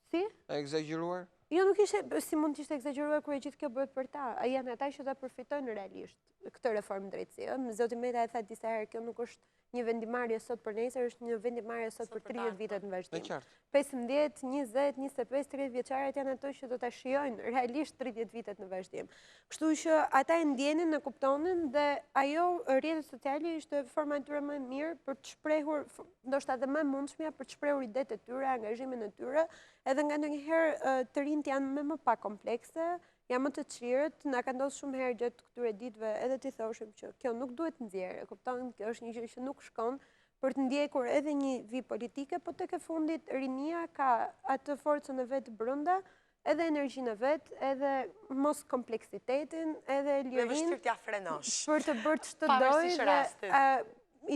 Si?
E egzageruar?
Jo, nuk ishte, si mund t'ishte egzageruar kur e gjithë kjo bëhet për ta. Janë ata që ta përfitojnë realisht këtë reformë drejtësie. Zoti Meta e tha disa herë, kjo nuk është një vendimarrje sot për nesër, është një vendimarrje sot për 30 vitet në vazhdim. 15, 20, 25, 30 vjeçarët janë ato që do ta shijojnë realisht 30 vitet në vazhdim. Kështu që ata e ndjenin, e kuptonin dhe ajo rrjetet sociale ishte forma e tyre më e mirë për të shprehur, ndoshta edhe më e mundshmja për të shprehur idetë e tyre, angazhimin e tyre, edhe nga ndonjëherë të rinjt janë më pak komplekse, janë më të çlirët, na ka ndodhur shumë herë gjatë këtyre ditëve edhe t'i thoshim që kjo nuk duhet nxjerrë, kupton, kjo është një gjë që nuk shkon për të ndjekur edhe një vijë politike, po tek e fundit rinia ka atë forcën e vet brenda, edhe energjinë e vet, edhe mos kompleksitetin, edhe lirinë.
Me vështirë t'ja frenosh.
Për të bërë ç'të dojë dhe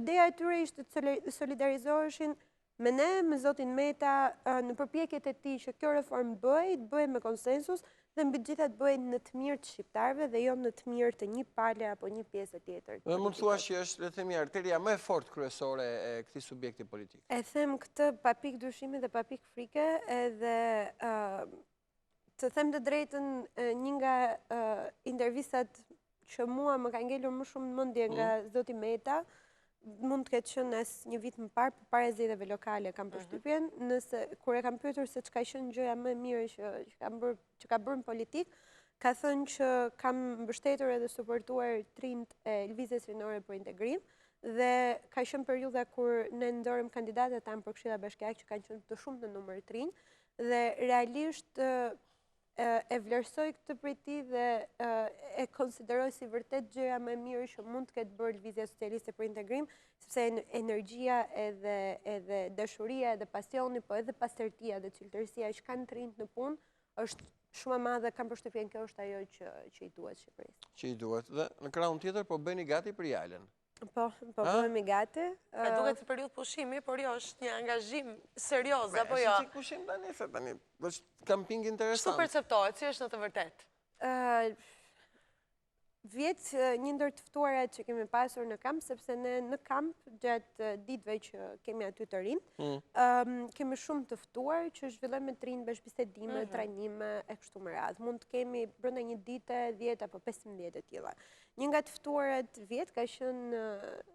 ideja e tyre ishte të solidarizoheshin me ne, me zotin Meta, në përpjekjet e tij që kjo reformë bëhet me konsensus dhe mbi gjitha të bëhet në të mirë të shqiptarëve dhe jo në të mirë të një pale apo një pjesë tjetër.
Dhe mund të thuash që është, le të themi, arteria më e fortë kryesore e këtij subjekti politik.
E them këtë pa pikë dyshimi dhe pa pikë frike, edhe të them të drejtën, një nga intervistat që mua më ka ngelur më shumë në mendje nga zoti Meta, mund të ketë qenë as një vit më parë, përpara zgjedhjeve lokale kam përshtypjen, nëse kur e kam pyetur se çka qenë gjëja më e mirë që ka bërë në politik, ka thënë që kam mbështetur edhe suportuar trinjt e lëvizjes rinore për integrim dhe ka qenë periudha kur ne ndorëm kandidatët tanë për Këshilla Bashkiake që kanë qenë të shumë në numër trinj dhe realisht e vlerësoj këtë prej tij dhe e konsideroj si vërtet gjëja më e mirë që mund të ketë bërë Lëvizja Socialiste për Integrim, sepse energjia edhe dashuria edhe pasioni, po edhe pastërtia dhe cilëtërësia që kanë të rinjt në punë është shumë e madhe, kam përshtypjen kjo është ajo që i duhet Shqipërisë.
Që i duhet. Dhe në krahun tjetër po bëni gati për jalën.
Po bëhemi gati.
Pra duket si periudhë pushimi, por jo është një angazhim serioz, apo jo?
Si pushim tani, se tani është kamping interesant.
Ç'u perceptohet, si është në të vërtetë?
Vjetë një ndër të ftuarat që kemi pasur në kamp, sepse ne në kamp gjatë ditëve që kemi aty të rinj, kemi shumë të ftuar që zhvillojmë të rinj bashkëbisedime, trajnime e kështu me radhë. Mund të kemi brenda një dite 10 apo 15 të tilla. Një nga të ftuarat vjet ka qenë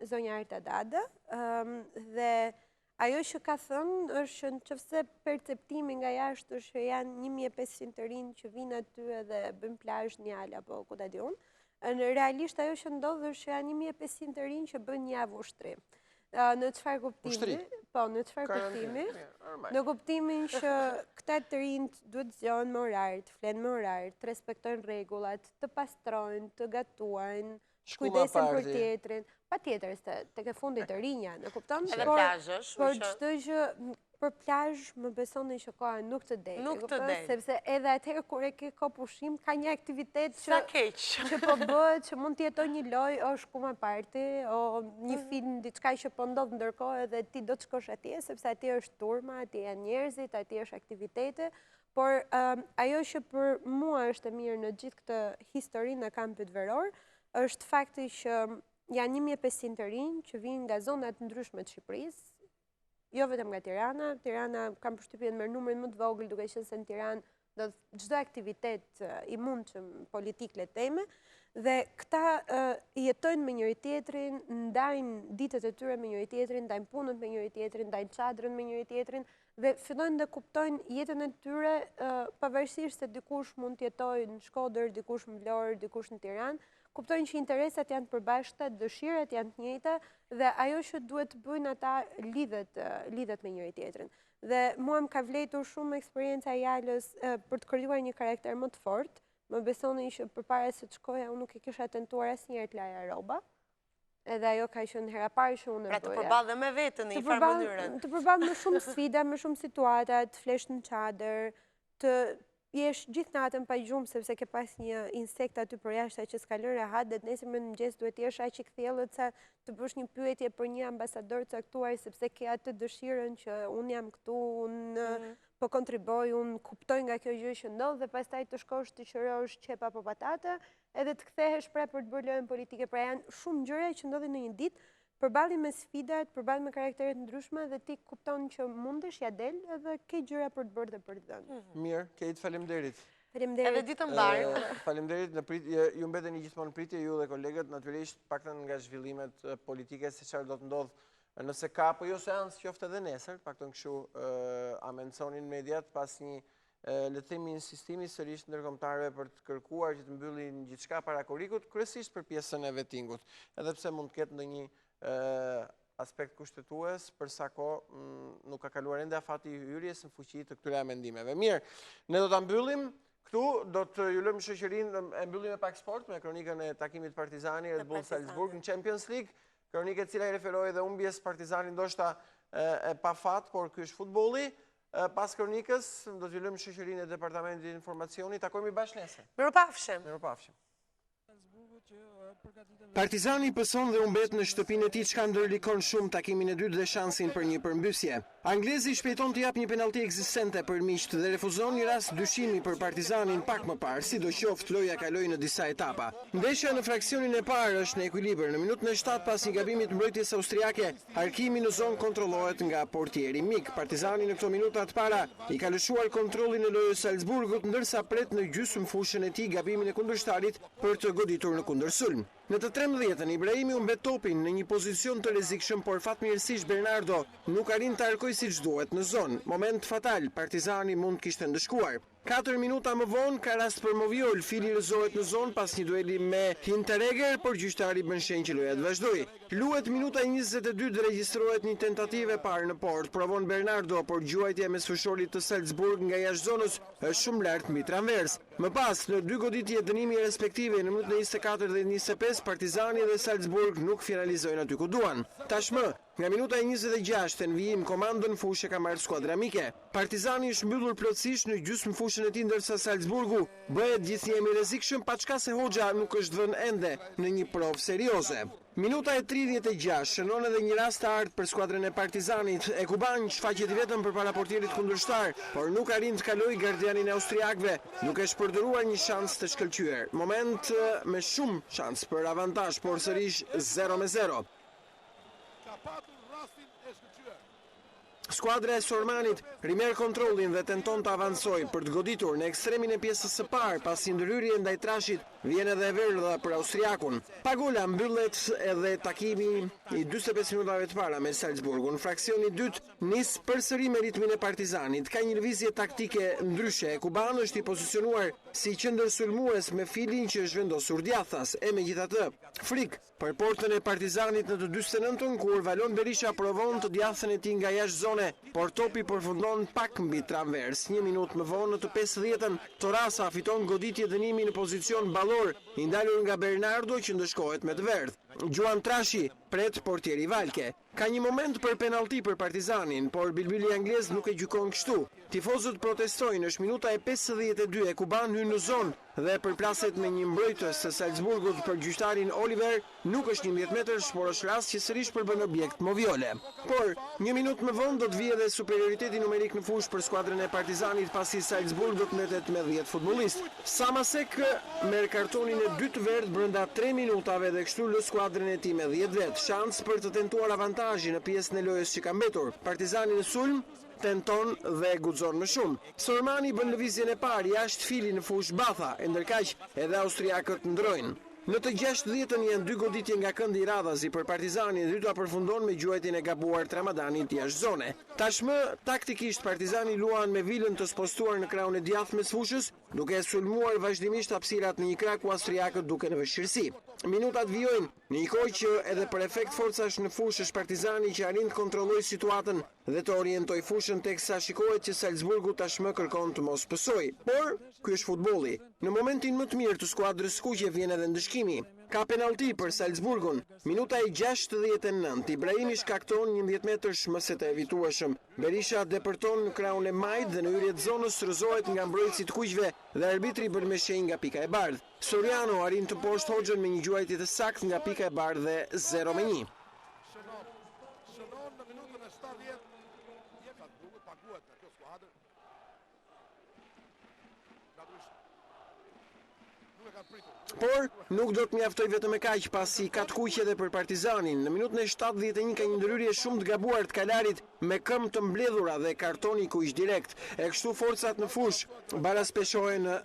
zonja Arta Dada dhe ajo që ka thënë është që nëse perceptimi nga jashtë është që janë 1500 të rinj që vinë aty edhe bëjnë plazh njëjtë apo ku ta di unë, realisht ajo që ndodh është që janë 1500 të rinj që bëjnë një javë ushtri. Në çfarë kuptimi? Po, në çfarë kuptimi? Në kuptimin që këta të rinjt duhet të zgjohen me orar, të flenë me orar, të respektojnë rregullat, të pastrojnë, të gatuajnë, kujdesen për tjetrin. Patjetër se tek e fundit të rinja, e kupton?
Edhe plazhesh,
por çdo gjë për plazh më besoni që koha nuk të del.
Nuk të del.
Sepse edhe atëherë kur e ke kohë pushim, ka një aktivitet
që
po bëhet, që mund të jetojë një lojë, o shkuma party, o një film, diçka që po ndodh ndërkohë edhe ti do të shkosh atje, sepse atje është turma, atje janë njerëzit, atje është aktivitete, por ajo që për mua është e mirë në gjithë këtë historinë e kampit veror, është fakti që janë 1500 të rinj që vinë nga zonat ndryshme të Shqipërisë, jo vetëm nga Tirana. Tirana kam përshtypjen me numrin më të vogël, duke qenë se në Tiranë do çdo aktivitet i mundshëm politik le teme, dhe këta jetojnë me njëri tjetrin, ndajnë ditët e tyre me njëri tjetrin, ndajnë punët me njëri tjetrin, ndajnë çadrën me njëri tjetrin, dhe fillojnë të kuptojnë jetën e tyre pavarësisht se dikush mund të jetojë në Shkodër, dikush në Vlorë, dikush në Tiranë, kuptojnë që interesat janë të përbashkëta, dëshirat janë të njëjta dhe ajo që duhet të bëjnë ata lidhet me njëri tjetrin. Dhe mua më ka vlerësuar shumë eksperjenca e Jalës për të krijuar një karakter më të fortë. Më besoni që përpara se të shkoja unë nuk e kisha tentuar asnjëherë të laja rroba. Edhe ajo ka qenë hera parë që unë e bëja.
Pra të përballë dhe me veten në një farë mënyrë.
Të përballë me shumë sfida, me shumë situata, të flesh në çadër, të jesh gjithë natën pa gjumë sepse ke pas një insekt aty për jashtë që s'ka lënë rehat, dhe nesër mëngjes duhet të jesh aq i kthjellët sa të bësh një pyetje për një ambasador caktuar sepse ke atë dëshirën që unë jam këtu, unë po kontriboj, unë kuptoj nga kjo gjë që ndodh, dhe pastaj të shkosh të qërosh qepa apo patate, edhe të kthehesh pra për të bërë lojën politike. Pra janë shumë gjëra që ndodhin në një ditë, përballi me sfidat, përballi me karakteret ndryshme, dhe ti kupton që mundesh ja del edhe ke gjëra për të bërë dhe për të dhënë.
Mirë, Kate, faleminderit.
Faleminderit.
Edhe ditën mbarë.
Faleminderit, ju mbeteni gjithmonë në pritje, ju dhe kolegët, natyrisht paktën nga zhvillimet politike, se çfarë do të ndodh nëse ka apo jo seancë qoftë edhe nesër, paktën kështu amenconin mediat pas një le të themi insistimi sërish ndërkombëtarëve për të kërkuar që të mbyllin gjithçka para korrikut, kryesisht për pjesën e vettingut, edhe pse mund të ketë ndonjë aspekt kushtetues, për sa kohë nuk ka kaluar ende afati i hyrjes në fuqi të këtyre amendimeve. Mirë, ne do ta mbyllim këtu, do të ju lëmë shoqërinë, e mbyllim me pak sport me kronikën e takimit Partizani Red Bull Salzburg në Champions League, kronikë e cila i referoi dhe humbjes Partizani ndoshta e pa fat, por ky është futbolli. Pas kronikës do t'ju lëmë shoqërinë e Departamentit të Informacionit. Takojmë bashkë nesër.
Mirupafshim.
Mirupafshim. Partizani pëson dhe umbet në shtëpinë e tij, çka ndërlikon shumë takimin e dytë dhe shansin për një përmbysje. Anglezi shpejton të jap një penallti ekzistente për miqt dhe refuzon një rast dyshimi për Partizanin pak më parë, sidoqoftë loja kaloi në disa etapa. Ndeshja në fraksionin e parë është në ekuilibër. Në minutën e 7 pas një gabimi të mbrojtjes austriake, harkimi në zonë kontrollohet nga portieri mik. Partizani në këto minuta të para i ka lëshuar kontrollin e lojës Salzburgut, ndërsa pret në gjysmë fushën e tij gabimin e kundërshtarit për të goditur në kundërsulm. Në të 13-ën, Ibrahimi u mbet topin në një pozicion të rrezikshëm, por fatmirësisht Bernardo nuk arrin të arkojë siç duhet në zonë. Moment fatal, Partizani mund kishte ndëshkuar. 4 minuta më vonë ka rast për Moviol, fili rëzohet në zonë pas një dueli me Hinteregger, por gjyqtari bën shenjë që loja të vazhdoi. Luhet minuta 22 dhe regjistrohet një tentativë e parë në port. Provon Bernardo, por gjuajtja mes fushorit të Salzburg nga jashtë zonës është shumë lart mbi tranvers. Më pas, në dy goditje dënimi respektive në minutën 24 dhe 25, Partizani dhe Salzburg nuk finalizojnë aty ku duan. Tashmë, nga minuta 26 në vijim komandën fushë ka marrë skuadra mike. Partizani është mbyllur plotësisht në gjysmë fushën e tij, ndërsa Salzburgu bëhet gjithnjëherë rrezikshëm, pa çka se Hoxha nuk është vënë ende në një provë serioze. Minuta e 36 shënon edhe një rast të art për skuadrën e Partizanit. Ekuban shfaqet i vetëm përpara portierit kundërshtar, por nuk arrin të kalojë gardianin e austriakëve, duke shpërdoruar një shans të shkëlqyer. Moment me shumë shans për avantazh, por sërish 0-0. Skuadra e Sormanit rimer kontrollin dhe tenton të avancojë për të goditur në ekstremin e pjesës së parë, pasi ndryrje ndaj trashit vjen edhe e verdha për austriakun. Pagola mbyllet edhe takimi i 45 minutave të para me Salzburgun. Fraksioni i dytë nis përsëri me ritmin e Partizanit. Ka një lëvizje taktike ndryshe. Kuban është i pozicionuar si qendër sulmues me filin që është vendosur djathtas. Megjithatë, frik për portën e Partizanit në të 49-ën, kur Valon Berisha provon të djathën e tij nga jashtë zone, por topi përfundon pak mbi tranvers. Një minutë më vonë në të 50-ën, Torasa fiton goditje dënimi në pozicion ballor, i ndalur nga Bernardo që ndëshkohet me të verdh. Gjuan Trashi pret portieri Valke. Ka një moment për penallti për Partizanin, por bilbili anglez nuk e gjykon kështu. Tifozët protestojnë, është minuta e 52, Kuban hyn në zonë dhe përplaset me një mbrojtës së Salzburgut për gjyqtarin Oliver, nuk është 11 metrësh, por është rast që sërish përbën objekt Moviole. Por, një minutë më vonë do të vijë edhe superioriteti numerik në fushë për skuadrën e Partizanit, pasi Salzburg do të mbetet me 10 futbollistë. Samasek merr kartonin e dytë verdh brenda 3 minutave dhe kështu lë skuadrën skuadrën e tij me 10 vet, shans për të tentuar avantazhin në pjesën e lojës që ka mbetur. Partizani në sulm tenton dhe guxon më shumë. Sormani bën lëvizjen e parë jashtë fili në fush Batha, e ndërkaq edhe austriakët ndrojnë. Në të 60-ën janë 2 goditje nga këndi i radhës për Partizanin, dyta përfundon me gjuajtjen e gabuar të Ramadanit jashtë zone. Tashmë taktikisht Partizani luan me vilën të spostuar në krahun e djathtë mes fushës, duke sulmuar vazhdimisht hapësirat në një krah ku austriakët duken në vështirësi. Minutat vijojnë në një kohë që edhe për efekt forcash në fushë është Partizani që arrin të kontrollojë situatën dhe të orientoj fushën teksa shikohet që Salzburgu tashmë kërkon të mos pësoj. Por ky është futbolli. Në momentin më të mirë të skuadrës skuqe vjen edhe ndëshkimi. Ka penalti për Salzburgun. Minuta e 69, Ibrahimi shkakton 11 metrash më së të evitueshëm. Berisha depërton në krahun e majt dhe në hyrje të zonës rrëzohet nga mbrojtësit kuqve dhe arbitri bën me shenjë nga pika e bardhë. Soriano arrin të poshtë Hoxhën me një gjuajtje të saktë nga pika e bardhë dhe 0-1.
Shënon në minutën e 70, ka duhet paguhet nga kjo skuadër. Nuk e ka pritur.
Por nuk do të mjaftoj vetëm e kaq pasi ka të kuqe edhe për Partizanin. Në minutën e 71 ka një ndryrje shumë të gabuar të Kalarit me këmbë të mbledhura dhe kartoni kuq direkt. E kështu forcat në fush baraspeshohen në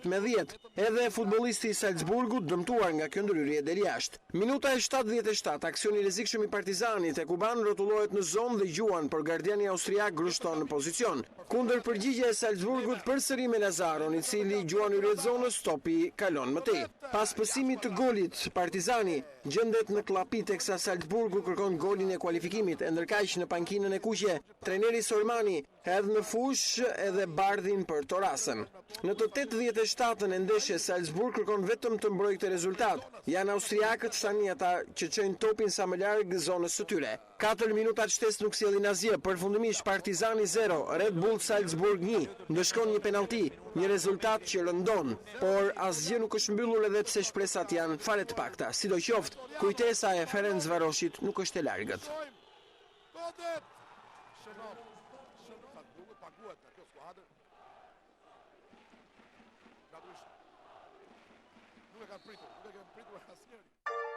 10-10. Edhe futbollisti i Salzburgut dëmtuar nga kjo ndryrje deri jashtë. Minuta e 77, aksioni rrezikshëm i Partizanit, e Kuban rrotullohet në zonë dhe gjuan, por gardiani austriak grushton në pozicion. Kundër përgjigje e Salzburgut përsëri me Lazaron, i cili gjuan hyrje zonës, topi kalon më tej. Pas pësimit të golit, Partizani gjendet në llapit teksa Salzburgu kërkon golin e kualifikimit, e ndërkaq në pankinën e kuqe, trajneri Sormani hedh në fush edhe bardhin për Torasën. Në të 87-ën e ndeshjes Salzburg kërkon vetëm të mbrojë këtë rezultat. Janë austriakët tani ata që çojnë topin sa më larg zonës së tyre. 4 minutat shtesë nuk sjellin asgjë. Përfundimisht Partizani 0, Red Bull Salzburg 1. Ndeshkon një penalti, një rezultat që rëndon, por asgjë nuk është mbyllur edhe pse shpresat janë fare të pakta. Sidoqoftë, kujtesa e Ferencvaroshit nuk është e largët.
Nuk e ka pritur asnjëri.